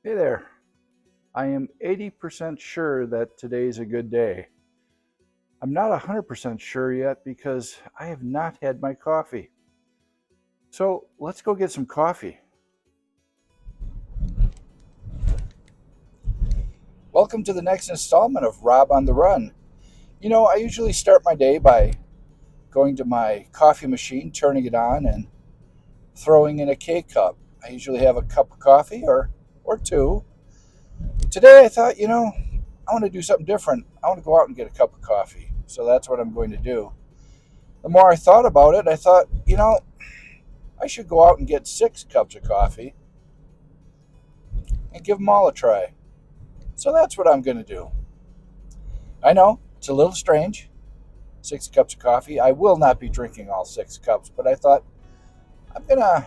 Hey there. I am 80% sure that today's a good day. I'm not 100% sure yet because I have not had my coffee. So let's go get some coffee. Welcome to the next installment of Rob on the Run. I usually start my day by going to my coffee machine, turning it on, and throwing in a K cup. I usually have a cup of coffee or two. Today I thought, I want to do something different. I want to go out and get a cup of coffee. So that's what I'm going to do. The more I thought about it, I thought, I should go out and get 6 cups of coffee and give them all a try. So that's what I'm going to do. I know it's a little strange. 6 cups of coffee. I will not be drinking all 6 cups, but I thought I'm going to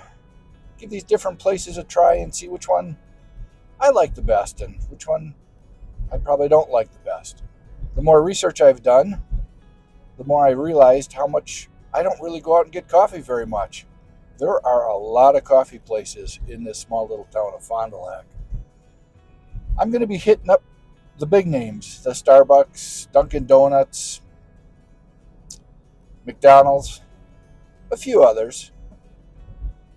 give these different places a try and see which one I like the best and which one I probably don't like the best. The more research I've done, the more I realized how much I don't really go out and get coffee very much. There are a lot of coffee places in this small little town of Fond du Lac. I'm going to be hitting up the big names, the Starbucks, Dunkin' Donuts, McDonald's, a few others.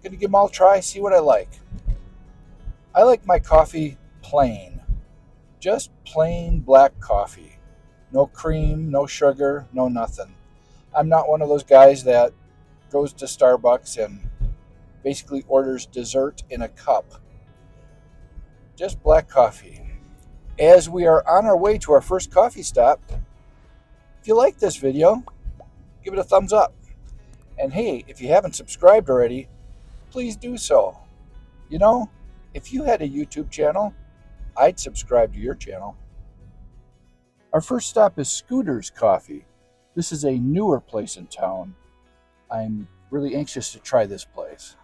Going to give them all a try, see what I like. I like my coffee plain, just plain black coffee. No cream, no sugar, no nothing. I'm not one of those guys that goes to Starbucks and basically orders dessert in a cup. Just black coffee. As we are on our way to our first coffee stop, if you like this video, give it a thumbs up. And hey, if you haven't subscribed already, please do so. You know, if you had a YouTube channel, I'd subscribe to your channel. Our first stop is Scooter's Coffee. This is a newer place in town. I'm really anxious to try this place.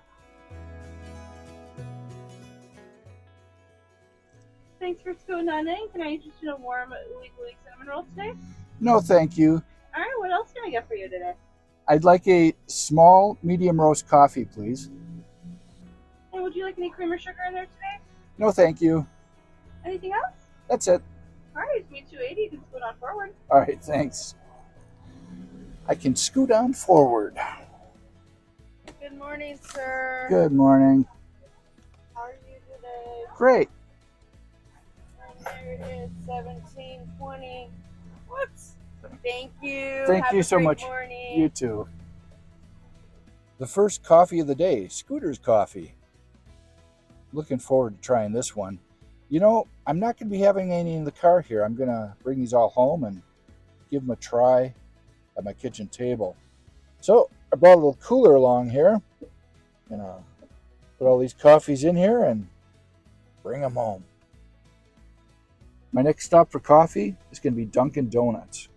Thanks for scooting on in. Can I interest you in a warm ooey gooey cinnamon roll today? No, thank you. All right, what else can I get for you today? I'd like a small medium roast coffee, please. And would you like any cream or sugar in there today? No, thank you. Anything else? That's it. All right, it's me 280. You can scoot on forward. All right, thanks. I can scoot on forward. Good morning, sir. Good morning. How are you today? Great. And there it is, 1720. What? Thank you. Thank Have you a so great much. Morning. You too. The first coffee of the day, Scooter's Coffee. Looking forward to trying this one. I'm not going to be having any in the car here. I'm going to bring these all home and give them a try at my kitchen table. So I brought a little cooler along here. Gonna put all these coffees in here and bring them home. My next stop for coffee is going to be Dunkin' Donuts.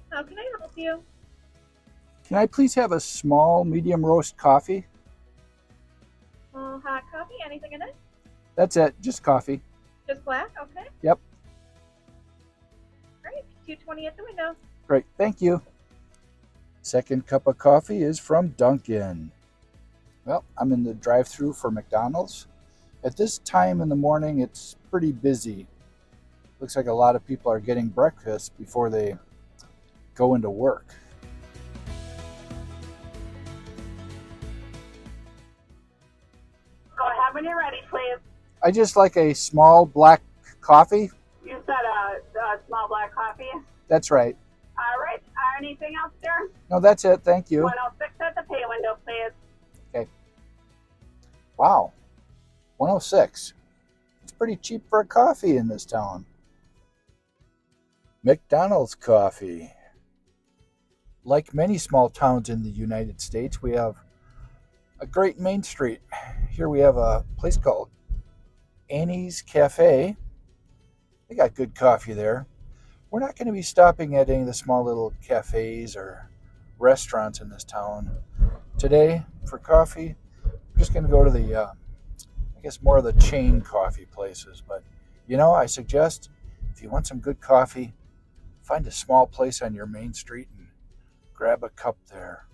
How can I help you? Can I please have a small medium roast coffee? Hot coffee? Anything in it? That's it, just coffee. Just black? Okay. Yep. All right, 220 at the window. Great, thank you. Second cup of coffee is from Dunkin'. Well, I'm in the drive-thru for McDonald's. At this time in the morning, it's pretty busy. Looks like a lot of people are getting breakfast before they go into work. Go ahead when you're ready, please. I just like a small black coffee. You said a small black coffee. That's right. All right. Anything else, sir? No, that's it. Thank you. 106 at the pay window, please. Okay. Wow. 106. It's pretty cheap for a coffee in this town. McDonald's coffee. Like many small towns in the United States, we have a great main street. Here we have a place called Annie's Cafe. They got good coffee there. We're not going to be stopping at any of the small little cafes or restaurants in this town. Today, for coffee, we're just going to go to the, I guess, more of the chain coffee places. But, I suggest if you want some good coffee, find a small place on your main street and grab a cup there.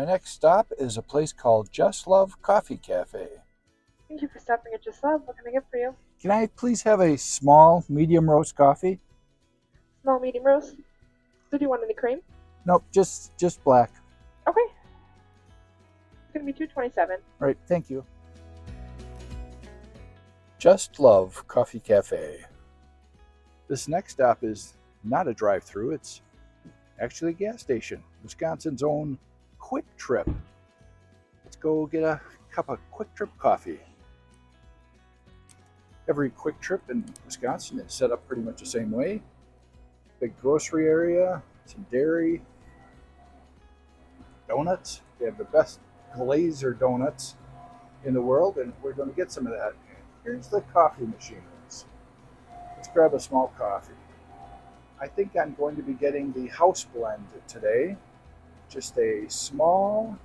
My next stop is a place called Just Love Coffee Cafe. Thank you for stopping at Just Love. What can I get for you? Can I please have a small medium roast coffee? Small, medium roast. So do you want any cream? Nope, just black. Okay. It's gonna be $2.27. All right, thank you. Just Love Coffee Cafe. This next stop is not a drive-through, it's actually a gas station. Wisconsin's own Quick Trip. Let's go get a cup of Quick Trip coffee. Every Quick Trip in Wisconsin is set up pretty much the same way. Big grocery area, some dairy, donuts. They have the best glazer donuts in the world, and we're going to get some of that. Here's the coffee machines. Let's grab a small coffee. I think I'm going to be getting the house blend today. Just a small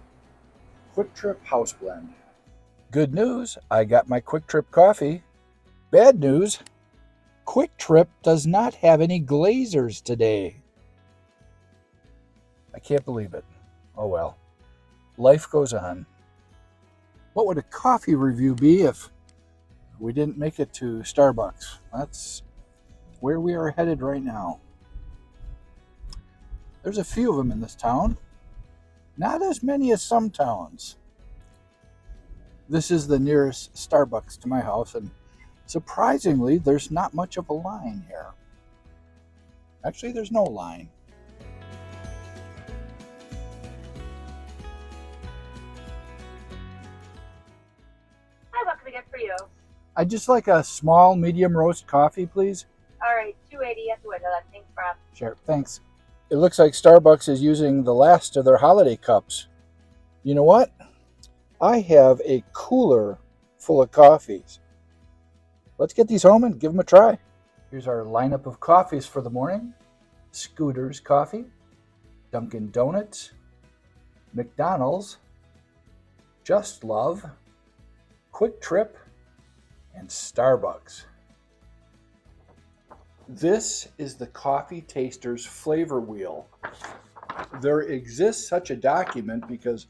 Quick Trip house blend. Good news, I got my Quick Trip coffee. Bad news, Quick Trip does not have any glazers today. I can't believe it. Oh well. Life goes on. What would a coffee review be if we didn't make it to Starbucks? That's where we are headed right now. There's a few of them in this town. Not as many as some towns. This is the nearest Starbucks to my house, and surprisingly, there's not much of a line here. Actually, there's no line. Hi, what can I get for you? I'd just like a small medium roast coffee, please. All right, $2.80 at the window. Thanks, Rob. Sure, thanks. It looks like Starbucks is using the last of their holiday cups. You know what? I have a cooler full of coffees. Let's get these home and give them a try. Here's our lineup of coffees for the morning. Scooter's Coffee, Dunkin' Donuts, McDonald's, Just Love, Quick Trip, and Starbucks. This is the Coffee Taster's Flavor Wheel. There exists such a document because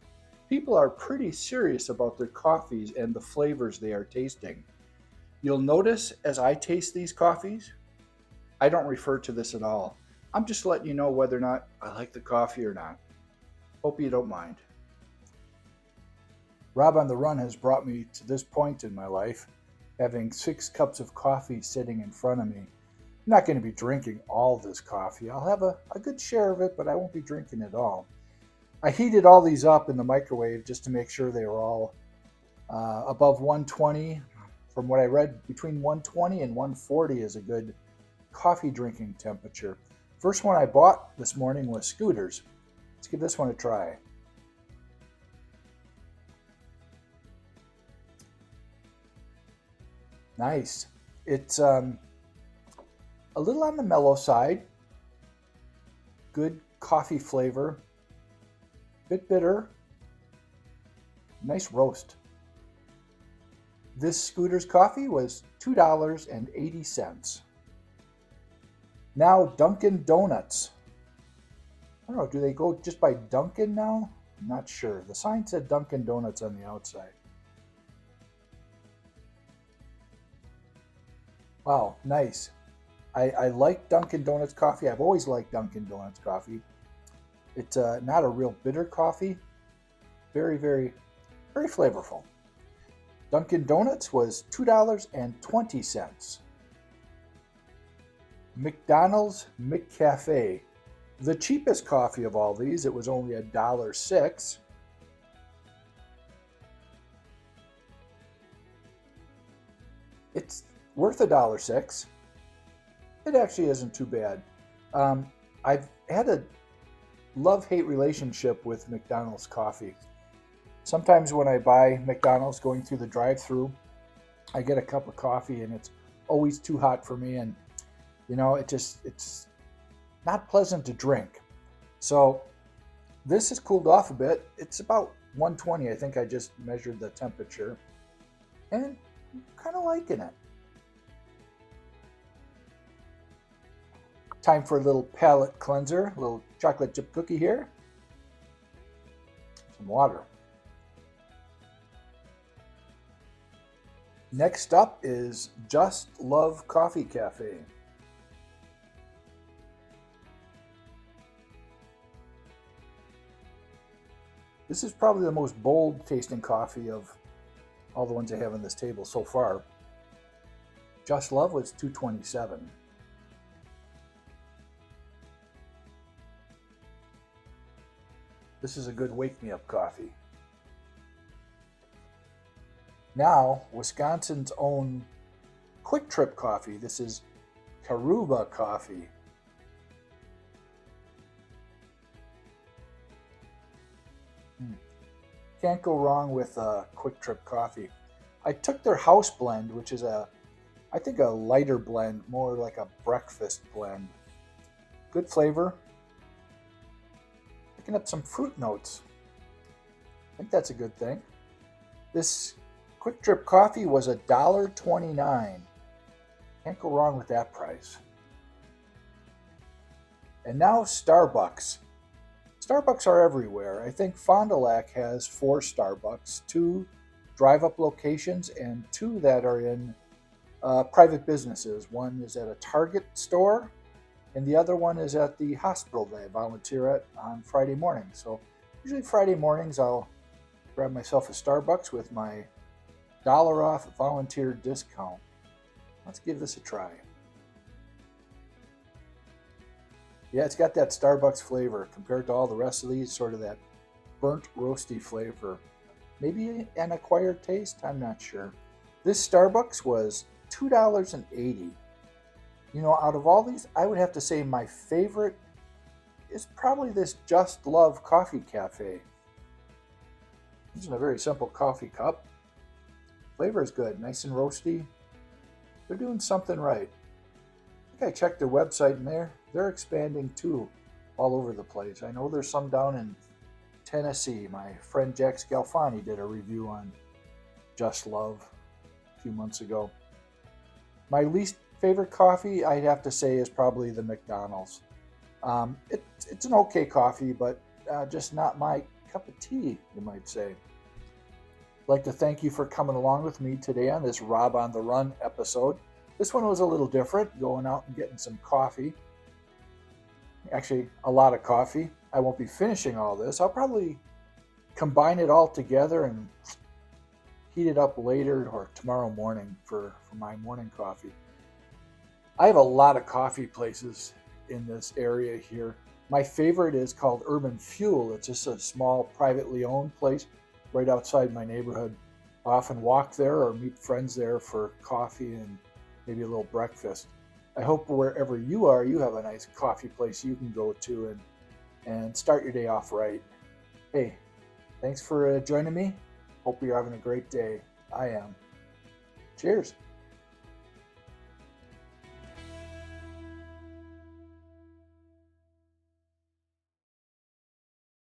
people are pretty serious about their coffees and the flavors they are tasting. You'll notice as I taste these coffees, I don't refer to this at all. I'm just letting you know whether or not I like the coffee or not. Hope you don't mind. Rob on the Run has brought me to this point in my life, having 6 cups of coffee sitting in front of me. I'm not going to be drinking all this coffee. I'll have a good share of it, but I won't be drinking it all. I heated all these up in the microwave just to make sure they were all above 120. From what I read, between 120 and 140 is a good coffee drinking temperature. First one I bought this morning was Scooter's. Let's give this one a try. Nice. It's a little on the mellow side. Good coffee flavor. Bit bitter. Nice roast. This Scooter's coffee was $2.80. Now Dunkin' Donuts. I don't know, do they go just by Dunkin' now? I'm not sure. The sign said Dunkin' Donuts on the outside. Wow, nice. I like Dunkin' Donuts coffee. I've always liked Dunkin' Donuts coffee. It's not a real bitter coffee. Very, very, very flavorful. Dunkin' Donuts was $2.20. McDonald's McCafe. The cheapest coffee of all these, it was only $1.06. It's worth $1.06. It actually isn't too bad. I've had a love-hate relationship with McDonald's coffee. Sometimes when I buy McDonald's going through the drive-thru, I get a cup of coffee and it's always too hot for me, and you know, it's not pleasant to drink. So this has cooled off a bit. It's about 120. I think I just measured the temperature, and I'm kind of liking it. Time for a little palate cleanser, a little chocolate chip cookie here. some water. Next up is Just Love Coffee Cafe. This is probably the most bold tasting coffee of all the ones I have on this table so far. Just Love was $2.27. This is a good wake-me-up coffee. Now, Wisconsin's own Quick Trip coffee. This is Karuba coffee. Can't go wrong with Quick Trip coffee. I took their house blend, which is I think a lighter blend, more like a breakfast blend. Good flavor. Picking up some fruit notes. I think that's a good thing. This Quick Trip coffee was $1.29. Can't go wrong with that price. And now Starbucks. Starbucks are everywhere. I think Fond du Lac has 4 Starbucks, 2 drive-up locations and 2 that are in private businesses. One is at a Target store and the other one is at the hospital that I volunteer at on Friday morning. So usually Friday mornings I'll grab myself a Starbucks with my $1 off volunteer discount. Let's give this a try. Yeah, it's got that Starbucks flavor compared to all the rest of these, sort of that burnt roasty flavor. Maybe an acquired taste, I'm not sure. This Starbucks was $2.80. You know, out of all these, I would have to say my favorite is probably this Just Love Coffee Cafe. Using a very simple coffee cup. Flavor is good, nice and roasty. They're doing something right. I think I checked their website and they're expanding too, all over the place. I know there's some down in Tennessee. My friend Jack Scalfani did a review on Just Love a few months ago. My least favorite coffee, I'd have to say, is probably the McDonald's. It's an okay coffee, but just not my cup of tea, you might say. I'd like to thank you for coming along with me today on this Rob on the Run episode. This one was a little different, going out and getting some coffee. Actually, a lot of coffee. I won't be finishing all this. I'll probably combine it all together and heat it up later or tomorrow morning for my morning coffee. I have a lot of coffee places in this area here. My favorite is called Urban Fuel. It's just a small privately owned place right outside my neighborhood. I often walk there or meet friends there for coffee and maybe a little breakfast. I hope wherever you are, you have a nice coffee place you can go to and start your day off right. Hey, thanks for joining me. Hope you're having a great day. I am. Cheers.